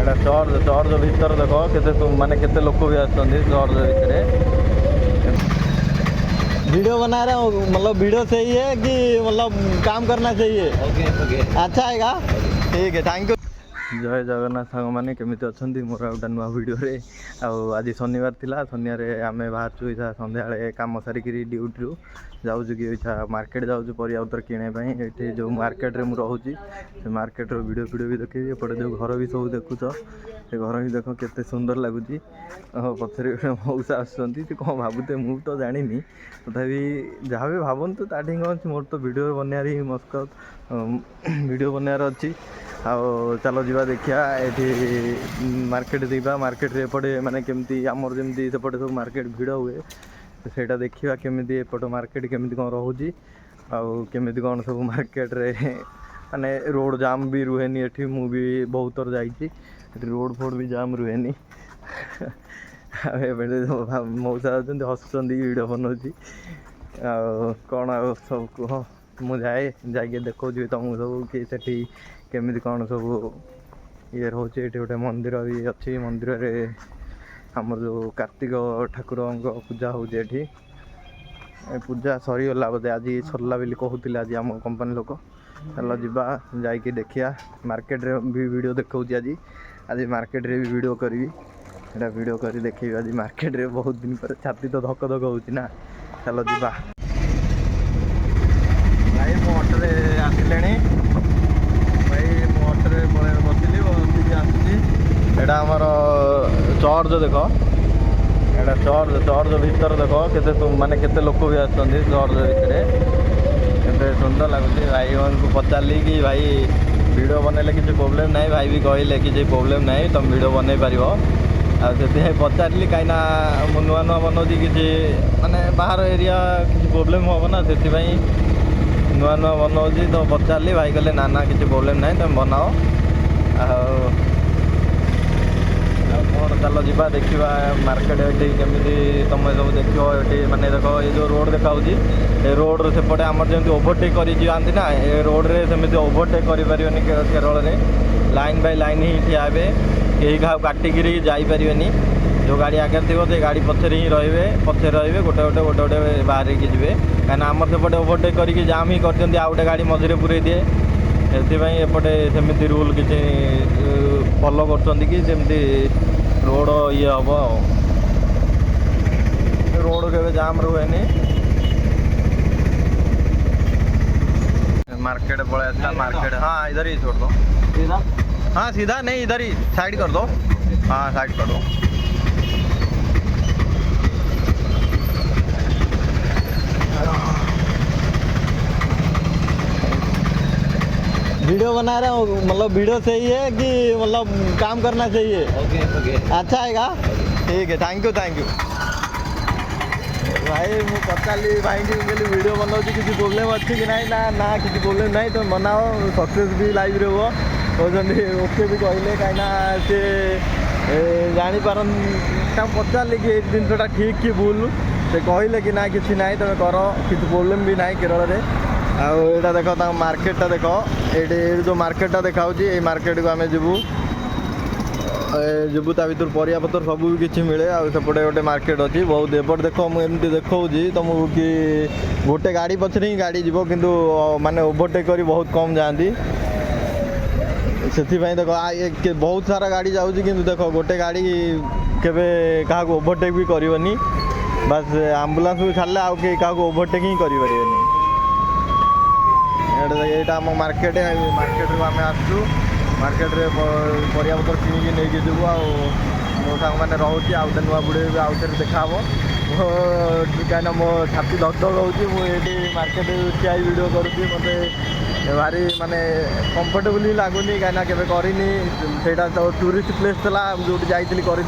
एटा church भीतर देख के माने केते लोक भी आछंदी चर्च भितर। वीडियो बना रहे हो मतलब वीडियो सही है कि मतलब काम करना चाहिए? ओके अच्छा है ठीक है थैंक यू। जय जगन्नाथ सांग मैंने केमी अच्छा मोर गोटे नुआ भिडियो आज शनिवार थिला शनिवार आम बाहर इच्छा सन्ध्या कम सारिक ड्यूटी रू जाऊँ कि इच्छा मार्केट जाऊँ परिया पतर किणाई ये जो मार्केट रे मु रोचे से मार्केट रो वीडियो वीडियो भी देखी एपटे जो घर भी सब देखुच से घर भी देख केते सुंदर लगुच पथर मौसा आसुँच कौन भावुते मु तो जानी तथापि जहाँ भी भावतु ताठी कौन मोर तो वीडियो बनार ही मस्कत वीडियो बनार अच्छी चलो जीवा देखिया ये मार्केट दीवा मार्केट रे एपटे माने केमती आमर जमती सेपटे सब मार्केट भिड़ हुए सेटा देखिया केमिति एपट मार्केट केमिति कौन रोची केमिति कौन सब मार्केट रे माने रोड जाम भी रुहेनी एठी मु भी बहुत थर जाइछि रोड फोड भी जाम रुहेनी मौसा हसुँच वीडियो बनाऊँगी कौन आ सब कह मु जाए जाके देखो तुमको सब कि सेठी केमिति कौन सब ये रोचे ये गोटे मंदिर भी अच्छी मंदिर रे आमर जो कार्तिक ठाकुर पूजा होती पूजा सरीगला बोधे आज सरला बोली कहते आज आम कंपनी लोक चल जीवा जाकि देखिया मार्केट रे भी वीडियो देखा आज आज मार्केट रे भी वीडियो करी एटा वीडियो करी देखी आज मार्केट रे बहुत दिन पर छाती तो धक धक होची ना चलो जीवा भाई मो ऑटो आसिले भाई मो ऑटो बसली बसिक आसुची आमर चर्च देख एटा चर्च भीतर देख के माने केते लोक भी आछंदी चर्च भितर केते सुंदर लगुच भाई को पचारि कि भाई वीडियो बनैले किसी प्रोब्लेम ना भाई भी कहले कि प्रोब्लेम ना तुम वीडियो बनई पार से पचारि कहीं मु नुआ नुआ बनाऊँगी किसी माने बाहर एरिया किसी प्रोब्लेम हम ना से नुआ नुआ बनाऊँगी तो पचारि भाई कहले ना ना किसी प्रोब्लेम ना तुम बनाओ कौन चलो जीवा देखा मार्केट ये केमी तुम सब देख ये माने देख ये जो रोड देखा रोड सेपटे आमर जमी ओभरटेक कर जाती ना ये रोड रे सेमती ओभरटेक कर केरल में लाइन बाय लाइन ही ठिया हे कहीं क्या काटिकी जापर जो गाड़ी आगे थी से गाड़ी पछे ही रे पछे रे गोटे गोटे गोटे गोटे बाहर की जी कहीं आमर सेपटे ओभरटेक करके जाम ही कर आउ गोटे गाड़ी मझे पूरे दिए एपटे सेमती रूल किसी फॉलो करमती रोड ये हम रोड के जाम रुहेनी मार्केट पड़ा मार्केट हाँ इधर ही छोड़ दो सीधा हाँ सीधा नहीं इधर ही साइड कर दो हाँ साइड कर दो वीडियो बना रहे हो मतलब वीडियो सही है कि मतलब काम करना चाहिए? ओके अच्छा है ठीक है थैंक यू भाई मुझे पचारि भाई कि वीडियो बनाऊँ किसी प्रोब्लेम अच्छी कि ना ना किसी प्रोब्लेम ना तुम बनाओ सक्सेस भी लाइव रे हो कहते ओके भी कहले कहीं सी जापार पचारि कि जिनसा ठीक कि भूल से कहले कि ना कि ना तुम कर किसी प्रोब्लेम भी ना केरल में आटा देख मार्केटा देख ये जो मार्केटा देखा ये मार्केट को आम जीवु जीवु ता भर परिया पतर सब भी किसी मिले आउटे गोटे मार्केट अच्छी बहुत एपट देख मुझे देखा तुमको कि गोटे गाड़ी पछरे ही गाड़ी जीव किंतु माने ओवरटेक कर बहुत कम जाती से देख बहुत सारा गाड़ी जाऊँगी कि देख गोटे गाड़ी केवे क्या ओवरटेक भी करनी बस आम्बुलांस को छाड़े आउ क्या ओवरटेक ही करें यहाँ आम मार्केट मार्केट रू आम आसू मार्केट रे परिया पतर किणी नहीं जीवु मो सांग मैंने रोचे आउटे नुआ बुड़े आउ थे देखा कहीं मो छाती धक धक होती मार्केट ठिया वीडियो करुँगी मत भारी माने कंफर्टेबल ही लगुनि कहीं केवे करनी से टूरिस्ट प्लेस था जो जाइली करी